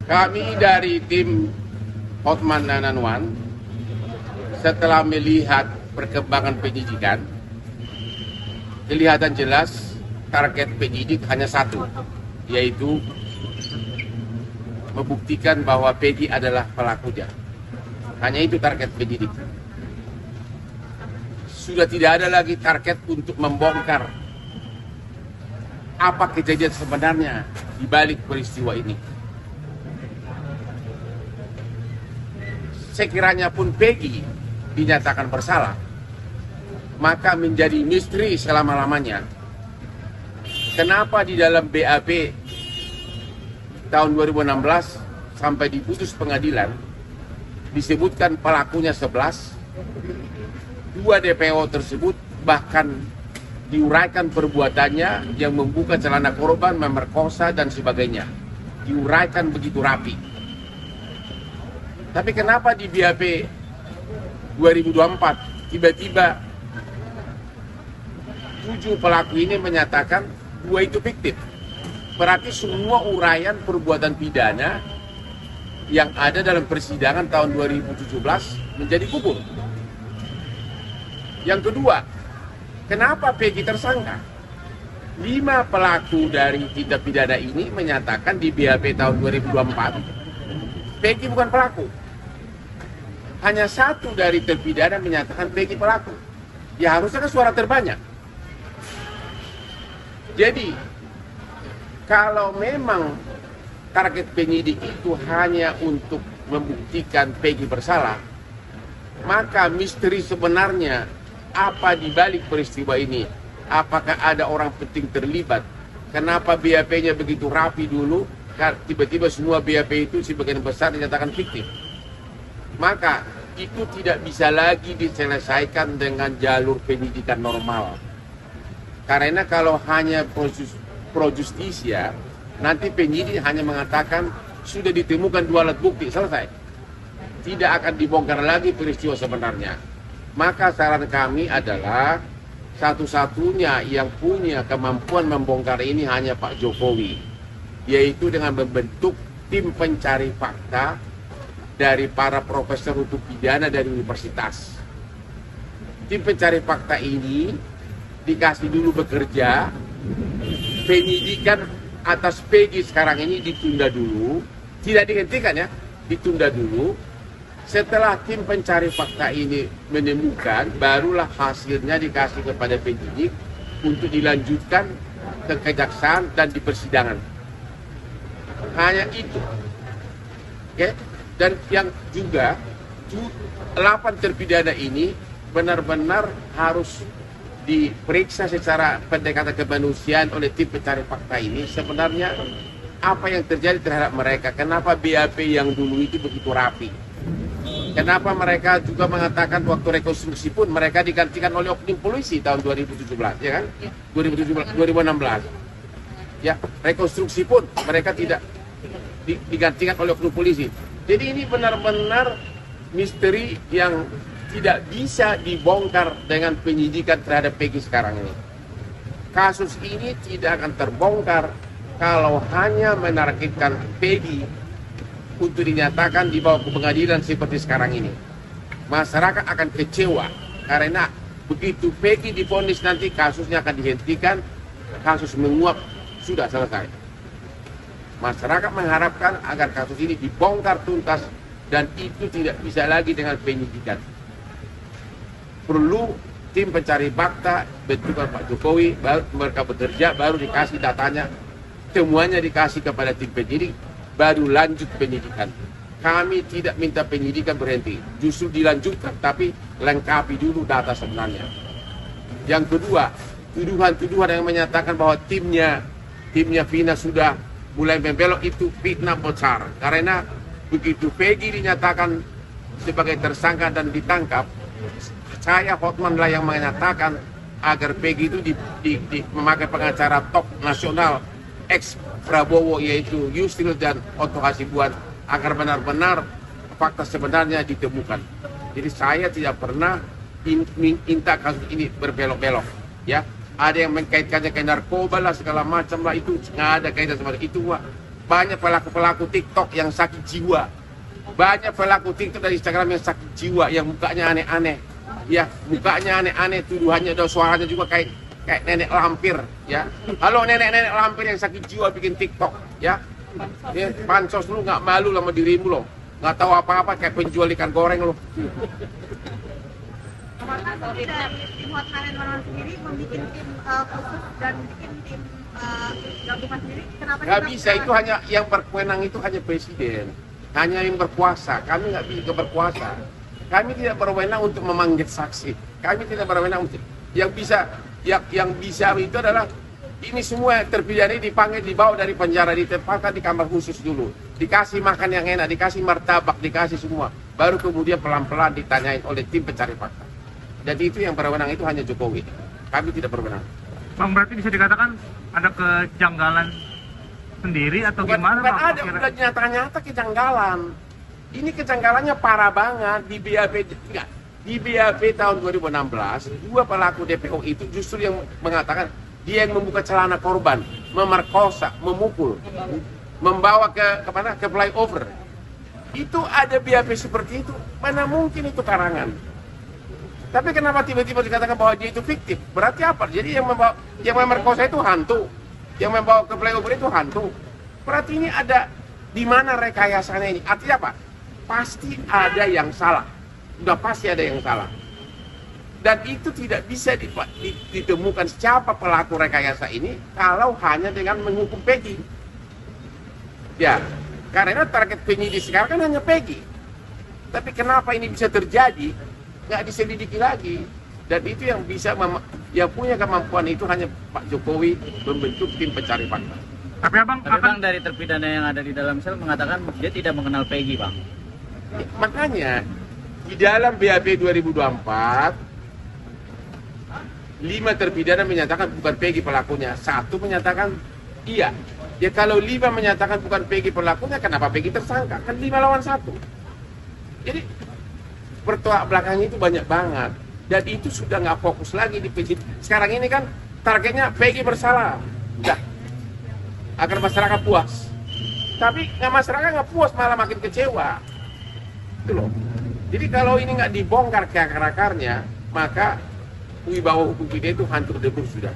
Kami dari tim Hotman dan Anwan setelah melihat perkembangan penyidikan, kelihatan jelas target penyidik hanya satu, yaitu membuktikan bahwa Peggy adalah pelakunya. Hanya itu target penyidik. Sudah tidak ada lagi target untuk membongkar apa kejadian sebenarnya di balik peristiwa ini. Sekiranya pun Peggy dinyatakan bersalah, maka menjadi misteri selama-lamanya. Kenapa di dalam BAP tahun 2016 sampai diputus pengadilan disebutkan pelakunya 11, dua DPO tersebut bahkan diuraikan perbuatannya yang membuka celana korban, memerkosa dan sebagainya. Diuraikan begitu rapi. Tapi kenapa di BAP 2024 tiba-tiba 7 pelaku ini menyatakan 2 itu fiktif? Berarti semua uraian perbuatan pidana yang ada dalam persidangan tahun 2017 menjadi gugur. Yang kedua, kenapa Peggy tersangka? 5 pelaku dari tindak pidana ini menyatakan di BAP tahun 2024 Peggy bukan pelaku. Hanya 1 dari terpidana menyatakan Peggy pelaku. Ya harusnya kan suara terbanyak. Jadi kalau memang target penyidik itu hanya untuk membuktikan Peggy bersalah, maka misteri sebenarnya apa di balik peristiwa ini? Apakah ada orang penting terlibat? Kenapa BAP-nya begitu rapi dulu, tiba-tiba semua BAP itu sebagian besar dinyatakan fiktif? Maka itu tidak bisa lagi diselesaikan dengan jalur penyidikan normal. Karena kalau hanya pro justisia, nanti penyidik hanya mengatakan sudah ditemukan 2 alat bukti, selesai. Tidak akan dibongkar lagi peristiwa sebenarnya. Maka saran kami adalah satu-satunya yang punya kemampuan membongkar ini hanya Pak Jokowi, yaitu dengan membentuk tim pencari fakta dari para profesor hukum pidana dari universitas. Tim pencari fakta ini dikasih dulu bekerja, penyidikan atas Peggy sekarang ini ditunda dulu, tidak dihentikan ya, ditunda dulu. Setelah tim pencari fakta ini menemukan, barulah hasilnya dikasih kepada penyidik untuk dilanjutkan ke kejaksaan dan di persidangan. Hanya itu. Oke? Dan yang juga 8 terpidana ini benar-benar harus diperiksa secara pendekatan kemanusiaan oleh tim pencari fakta ini. Sebenarnya apa yang terjadi terhadap mereka? Kenapa BAP yang dulu itu begitu rapi? Kenapa mereka juga mengatakan waktu rekonstruksi pun mereka digantikan oleh oknum polisi tahun 2017, ya kan? 2016. Ya, rekonstruksi pun mereka tidak digantikan oleh oknum polisi. Jadi ini benar-benar misteri yang tidak bisa dibongkar dengan penyidikan terhadap Peggy sekarang ini. Kasus ini tidak akan terbongkar kalau hanya menargetkan Peggy untuk dinyatakan dibawa ke pengadilan seperti sekarang ini. Masyarakat akan kecewa karena begitu Peggy divonis nanti kasusnya akan dihentikan, kasus menguap, sudah selesai. Masyarakat mengharapkan agar kasus ini dibongkar tuntas dan itu tidak bisa lagi dengan penyidikan. Perlu tim pencari fakta bentukan Pak Jokowi, baru mereka bekerja, baru dikasih datanya, temuannya dikasih kepada tim penyidik, baru lanjut penyidikan. Kami tidak minta penyidikan berhenti, justru dilanjutkan, tapi lengkapi dulu data sebenarnya. Yang kedua, tuduhan-tuduhan yang menyatakan bahwa timnya Vina sudah mulai membelok itu fitnah besar. Karena begitu Peggy dinyatakan sebagai tersangka dan ditangkap, saya Hotman lah yang menyatakan agar Peggy itu memakai pengacara top nasional ex Prabowo yaitu Yusril dan Otto Hasibuan agar benar-benar fakta sebenarnya ditemukan. Jadi saya tidak pernah minta kasus ini berbelok-belok, ya. Ada yang mengkaitkannya ke narkoba lah segala macam lah, itu nggak ada kaitan sama itu. banyak pelaku-pelaku TikTok yang sakit jiwa. Banyak pelaku TikTok dari Instagram yang sakit jiwa, yang mukanya aneh-aneh. Ya, mukanya aneh-aneh, tuduhannya ada suaranya juga kayak nenek lampir, ya. Halo nenek-nenek lampir yang sakit jiwa bikin TikTok, ya. Ya, pansos lu nggak malu sama dirimu lo. Nggak tahu apa-apa kayak penjual ikan goreng lo. Apakah dari tim Hot Haren sendiri membuat tim khusus dan bikin tim gabungan sendiri? Kenapa Nggak bisa, itu hanya yang berwenang itu hanya presiden, hanya yang berkuasa. Kami nggak bisa berkuasa. Kami tidak berwenang untuk memanggil saksi. Kami tidak berwenang untuk yang bisa itu adalah ini semua terpidana dipanggil, dibawa dari penjara, ditempatkan di kamar khusus dulu, dikasih makan yang enak, dikasih martabak, dikasih semua, baru kemudian pelan-pelan ditanyain oleh tim pencari fakta. Jadi itu yang berwenang itu hanya Jokowi. Kami tidak berwenang. Bang, berarti bisa dikatakan ada kejanggalan sendiri atau gimana? Bukan Bang? ada, udah nyata-nyata kejanggalan. Ini kejanggalannya parah banget di BAP. Enggak. Di BAP tahun 2016, dua pelaku DPO itu justru yang mengatakan dia yang membuka celana korban, memerkosa, memukul, membawa ke mana? Ke flyover. Itu ada BAP seperti itu. Mana mungkin itu karangan? Tapi kenapa tiba-tiba dikatakan bahwa dia itu fiktif? Berarti apa? Jadi yang memerkosa itu hantu, yang membawa ke flyover itu hantu. Berarti ini ada di mana rekayasanya ini? Artinya apa? Pasti ada yang salah. Sudah pasti ada yang salah. Dan itu tidak bisa ditemukan siapa pelaku rekayasa ini kalau hanya dengan menghukum Peggy. Ya, karena target penyidik sekarang kan hanya Peggy. Tapi kenapa ini bisa terjadi? Nggak diselidiki lagi. Dan itu yang bisa yang punya kemampuan itu hanya Pak Jokowi membentuk tim pencari fakta. Tapi abang dari terpidana yang ada di dalam sel mengatakan dia tidak mengenal Peggy, Bang. Makanya di dalam BAP 2024 5 terpidana menyatakan bukan Peggy pelakunya, 1 menyatakan iya. Ya kalau 5 menyatakan bukan Peggy pelakunya, kenapa Peggy tersangka? Kan 5 lawan 1. Jadi bertolak belakang itu banyak banget. Dan itu sudah nggak fokus lagi di penyidik. Sekarang ini kan targetnya Peggy bersalah. Udah. Agar masyarakat puas. Tapi masyarakat nggak puas, malah makin kecewa. Itu loh. Jadi kalau ini nggak dibongkar ke akar-akarnya, maka wibawa hukum kita itu hancur lebur sudah.